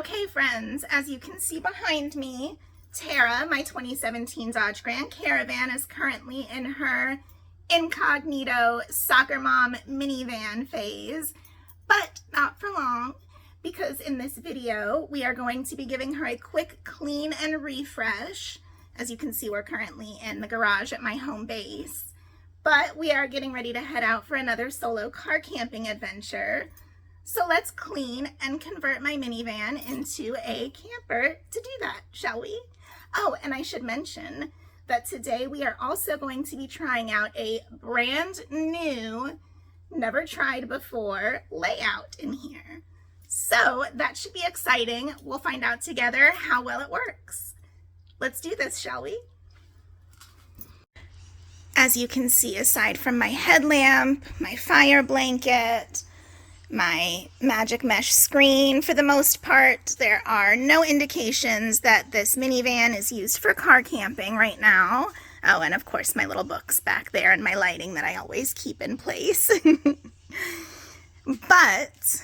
Okay friends, as you can see behind me, Terra, my 2017 Dodge Grand Caravan, is currently in her incognito soccer mom minivan phase, but not for long, because in this video we are going to be giving her a quick clean and refresh. As you can see, we're currently in the garage at my home base, but we are getting ready to head out for another solo car camping adventure. So let's clean and convert my minivan into a camper to do that, shall we? Oh, and I should mention that today we are also going to be trying out a brand new, never tried before layout in here. So that should be exciting. We'll find out together how well it works. Let's do this, shall we? As you can see, aside from my headlamp, my fire blanket, my magic mesh screen, for the most part, there are no indications that this minivan is used for car camping right now. Oh, and of course my little books back there and my lighting that I always keep in place. But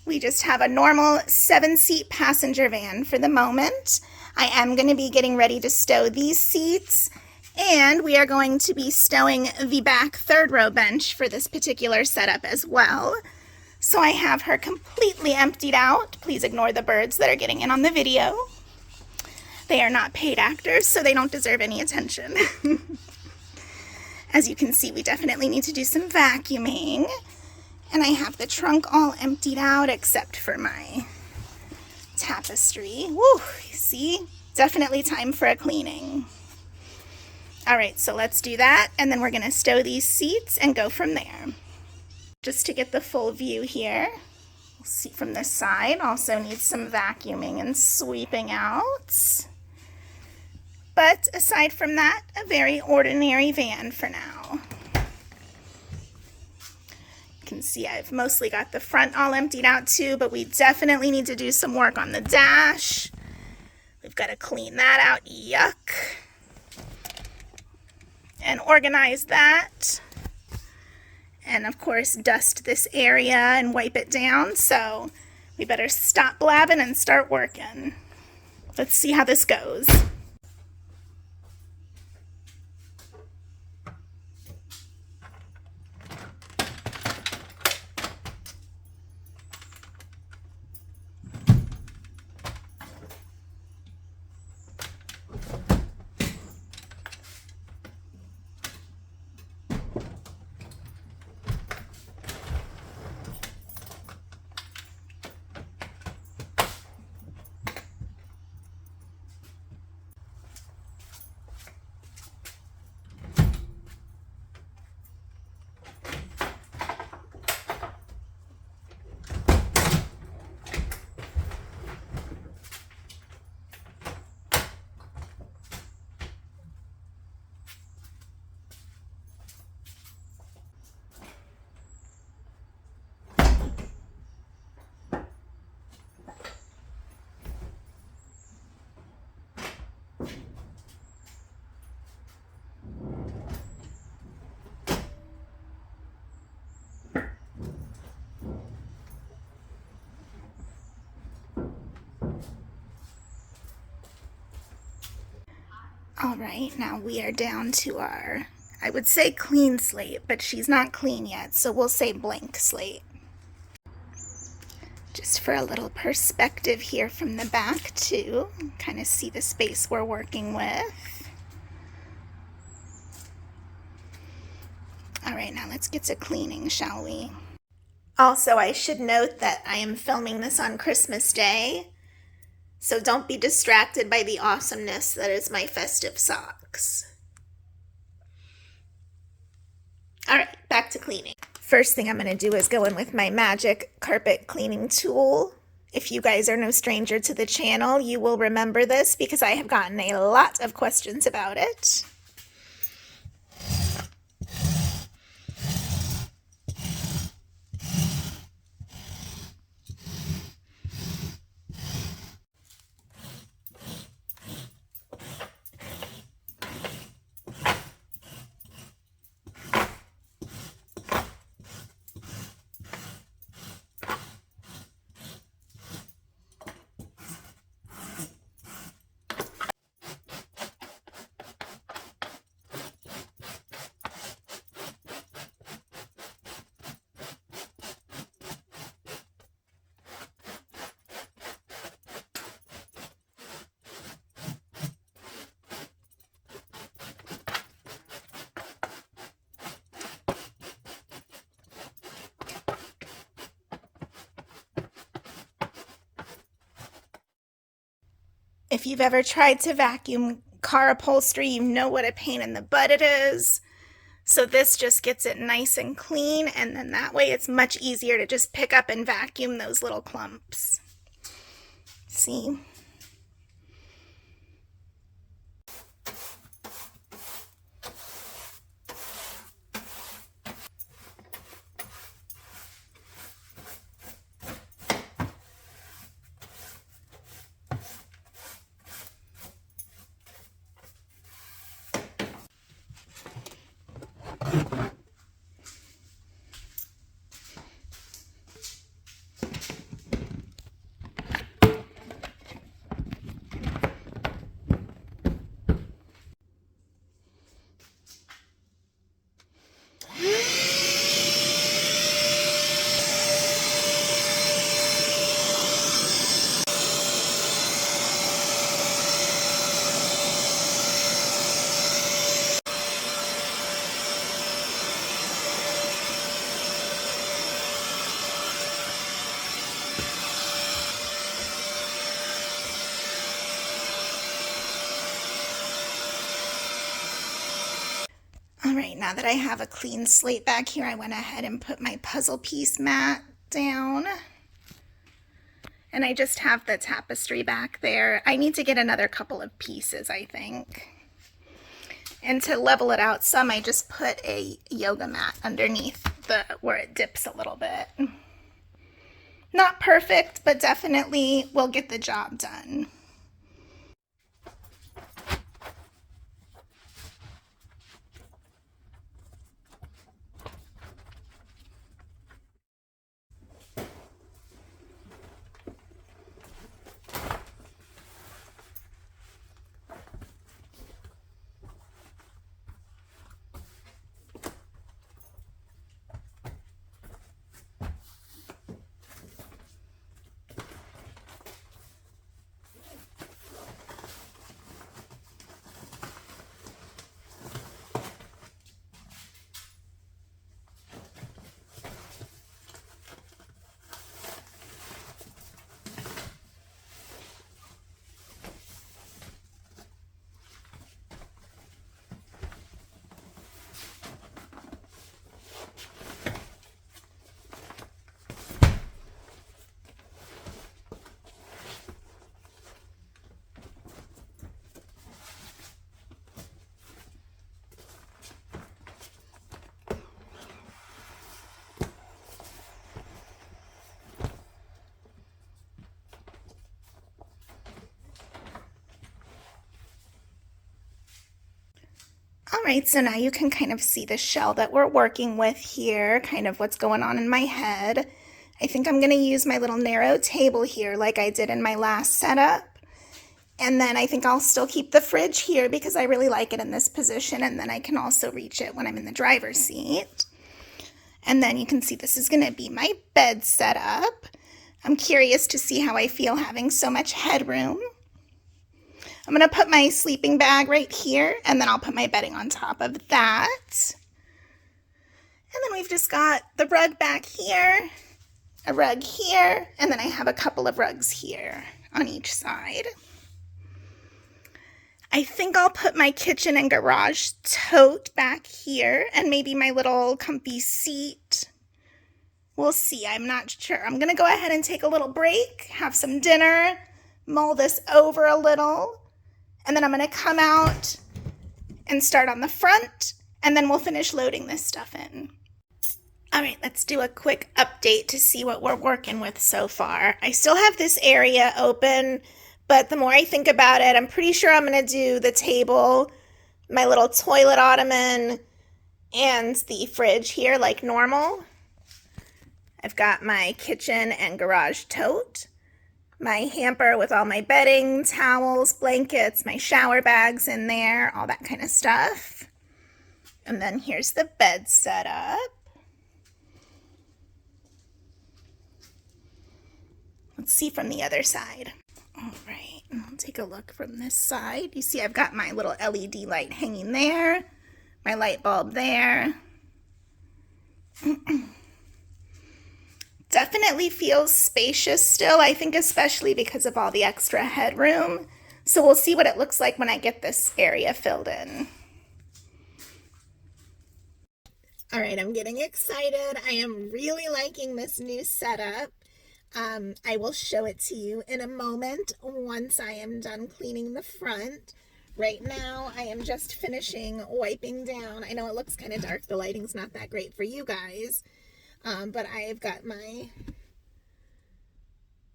we just have a normal 7-seat passenger van for the moment. I am going to be getting ready to stow these seats, and we are going to be stowing the back third row bench for this particular setup as well. So I have her completely emptied out. Please ignore the birds that are getting in on the video. They are not paid actors, so they don't deserve any attention. As you can see, we definitely need to do some vacuuming. And I have the trunk all emptied out except for my tapestry. Woo, you see? Definitely time for a cleaning. All right, so let's do that, and then we're gonna stow these seats and go from there. Just to get the full view here, we'll see from this side. Also needs some vacuuming and sweeping out. But aside from that, a very ordinary van for now. You can see I've mostly got the front all emptied out too, but we definitely need to do some work on the dash. We've got to clean that out, yuck. And organize that, and of course dust this area and wipe it down. So we better stop blabbing and start working. Let's see how this goes. All right, now we are down to our, I would say clean slate, but she's not clean yet, so we'll say blank slate. Just for a little perspective here from the back too, kind of see the space we're working with. All right, now let's get to cleaning, shall we? Also, I should note that I am filming this on Christmas Day, so don't be distracted by the awesomeness that is my festive socks. All right, back to cleaning. First thing I'm going to do is go in with my magic carpet cleaning tool. If you guys are no stranger to the channel, you will remember this because I have gotten a lot of questions about it. If you've ever tried to vacuum car upholstery, you know what a pain in the butt it is. So this just gets it nice and clean, and then that way it's much easier to just pick up and vacuum those little clumps. See? All right, now that I have a clean slate back here, I went ahead and put my puzzle piece mat down. And I just have the tapestry back there. I need to get another couple of pieces, I think. And to level it out some, I just put a yoga mat underneath where it dips a little bit. Not perfect, but definitely will get the job done. All right, so now you can kind of see the shell that we're working with here, kind of what's going on in my head. I think I'm going to use my little narrow table here like I did in my last setup. And then I think I'll still keep the fridge here because I really like it in this position, and then I can also reach it when I'm in the driver's seat. And then you can see this is going to be my bed setup. I'm curious to see how I feel having so much headroom. I'm going to put my sleeping bag right here, and then I'll put my bedding on top of that. And then we've just got the rug back here, a rug here, and then I have a couple of rugs here on each side. I think I'll put my kitchen and garage tote back here, and maybe my little comfy seat. We'll see, I'm not sure. I'm going to go ahead and take a little break, have some dinner, mull this over a little. And then I'm going to come out and start on the front, and then we'll finish loading this stuff in. All right, let's do a quick update to see what we're working with so far. I still have this area open, but the more I think about it, I'm pretty sure I'm going to do the table, my little toilet ottoman, and the fridge here like normal. I've got my kitchen and garage tote, my hamper with all my bedding, towels, blankets, my shower bags in there, all that kind of stuff. And then here's the bed setup. Let's see from the other side. All right, I'll take a look from this side. You see I've got my little LED light hanging there, my light bulb there. Definitely feels spacious still, I think especially because of all the extra headroom. So we'll see what it looks like when I get this area filled in. All right, I'm getting excited. I am really liking this new setup. I will show it to you in a moment once I am done cleaning the front. Right now, I am just finishing wiping down. I know it looks kind of dark. The lighting's not that great for you guys. But I've got my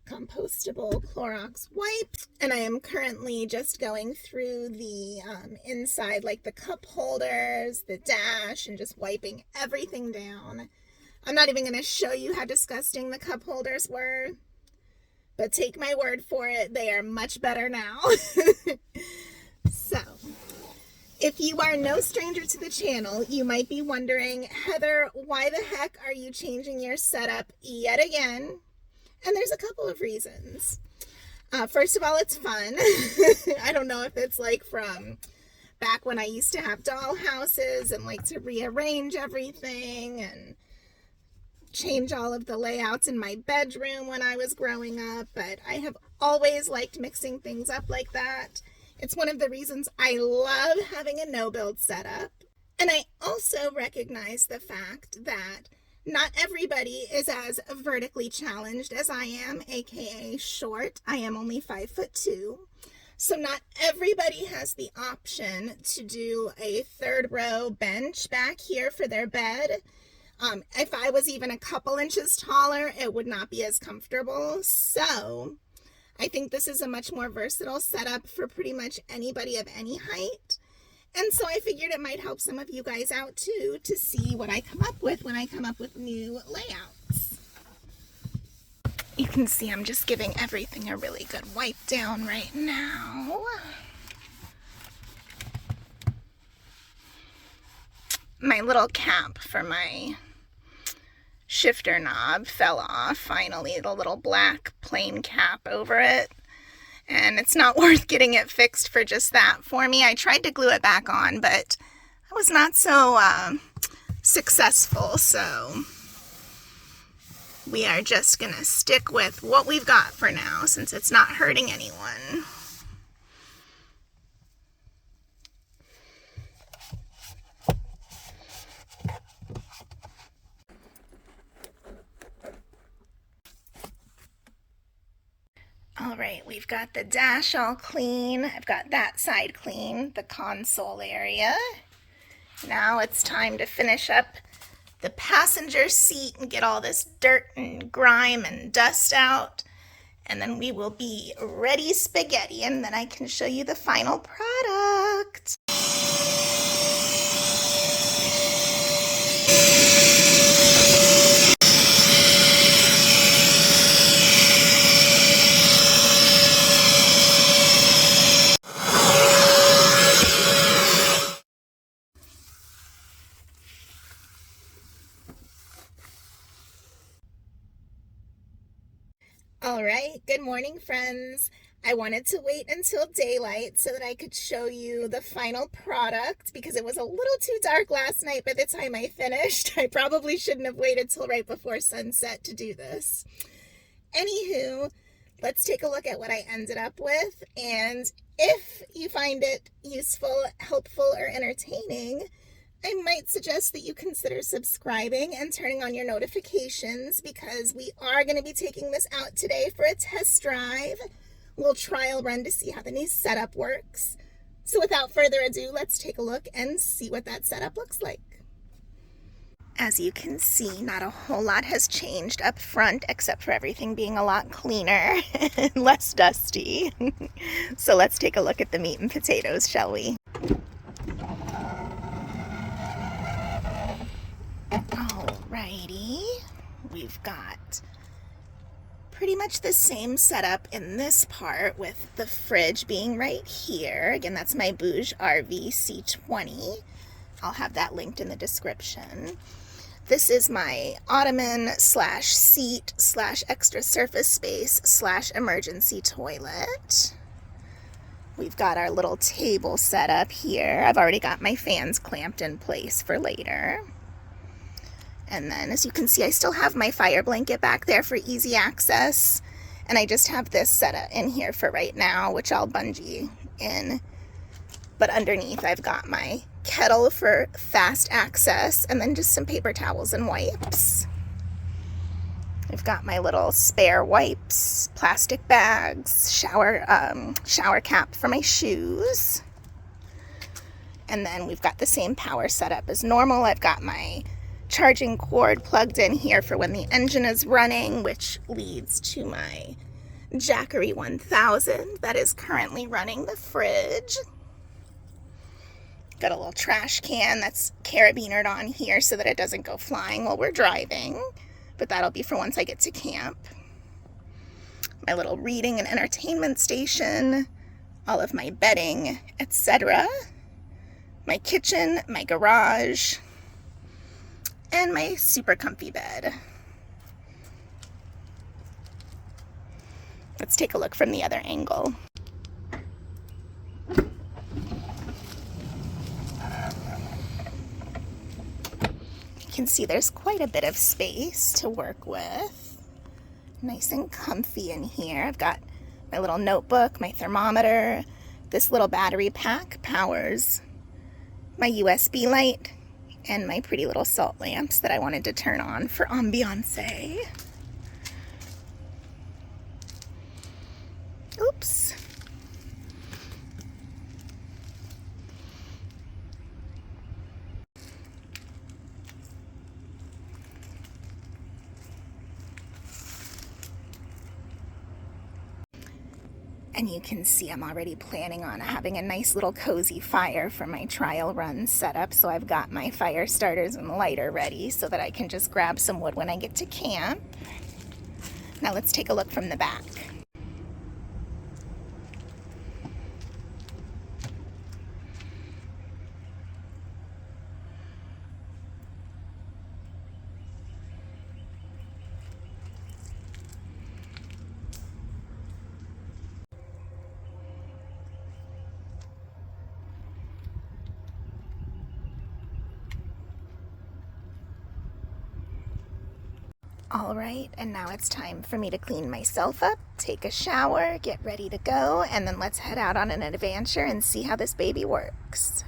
compostable Clorox wipe, and I am currently just going through the inside, like the cup holders, the dash, and just wiping everything down. I'm not even going to show you how disgusting the cup holders were, but take my word for it, they are much better now. So, if you are no stranger to the channel, you might be wondering, Heather, why the heck are you changing your setup yet again? And there's a couple of reasons. First of all, it's fun. I don't know if it's like from back when I used to have doll houses and like to rearrange everything and change all of the layouts in my bedroom when I was growing up, but I have always liked mixing things up like that. It's one of the reasons I love having a no-build setup. And I also recognize the fact that not everybody is as vertically challenged as I am, aka short. I am only 5'2". So not everybody has the option to do a third row bench back here for their bed. If I was even a couple inches taller, it would not be as comfortable. So I think this is a much more versatile setup for pretty much anybody of any height. And so I figured it might help some of you guys out too to see what I come up with when I come up with new layouts. You can see I'm just giving everything a really good wipe down right now. My little cap for my shifter knob fell off finally, the little black plain cap over it, and it's not worth getting it fixed for just that for me. I tried to glue it back on, but I was not so successful, so we are just gonna stick with what we've got for now since it's not hurting anyone. All right, we've got the dash all clean. I've got that side clean, the console area. Now it's time to finish up the passenger seat and get all this dirt and grime and dust out. And then we will be ready spaghetti, and then I can show you the final product. All right, good morning, friends. I wanted to wait until daylight so that I could show you the final product because it was a little too dark last night by the time I finished. I probably shouldn't have waited till right before sunset to do this. Anywho, let's take a look at what I ended up with, and if you find it useful, helpful, or entertaining, I might suggest that you consider subscribing and turning on your notifications because we are going to be taking this out today for a test drive. We'll trial run to see how the new setup works. So without further ado, let's take a look and see what that setup looks like. As you can see, not a whole lot has changed up front except for everything being a lot cleaner and less dusty. So let's take a look at the meat and potatoes, shall we? Alrighty, we've got pretty much the same setup in this part with the fridge being right here. Again, that's my BougeRV C20. I'll have that linked in the description. This is my ottoman slash seat slash extra surface space slash emergency toilet. We've got our little table set up here. I've already got my fans clamped in place for later. And then, as you can see, I still have my fire blanket back there for easy access. And I just have this set up in here for right now, which I'll bungee in. But underneath I've got my kettle for fast access, and then just some paper towels and wipes. I've got my little spare wipes, plastic bags, shower cap for my shoes. And then we've got the same power setup as normal. I've got my charging cord plugged in here for when the engine is running, which leads to my Jackery 1000 that is currently running the fridge. Got a little trash can that's carabinered on here so that it doesn't go flying while we're driving, but that'll be for once I get to camp. My little reading and entertainment station, all of my bedding, etc. My kitchen, my garage, and my super comfy bed. Let's take a look from the other angle. You can see there's quite a bit of space to work with. Nice and comfy in here. I've got my little notebook, my thermometer. This little battery pack powers my USB light and my pretty little salt lamps that I wanted to turn on for ambiance. Oops. And you can see I'm already planning on having a nice little cozy fire for my trial run setup. So I've got my fire starters and lighter ready so that I can just grab some wood when I get to camp. Now let's take a look from the back. All right, and now it's time for me to clean myself up, take a shower, get ready to go, and then let's head out on an adventure and see how this baby works.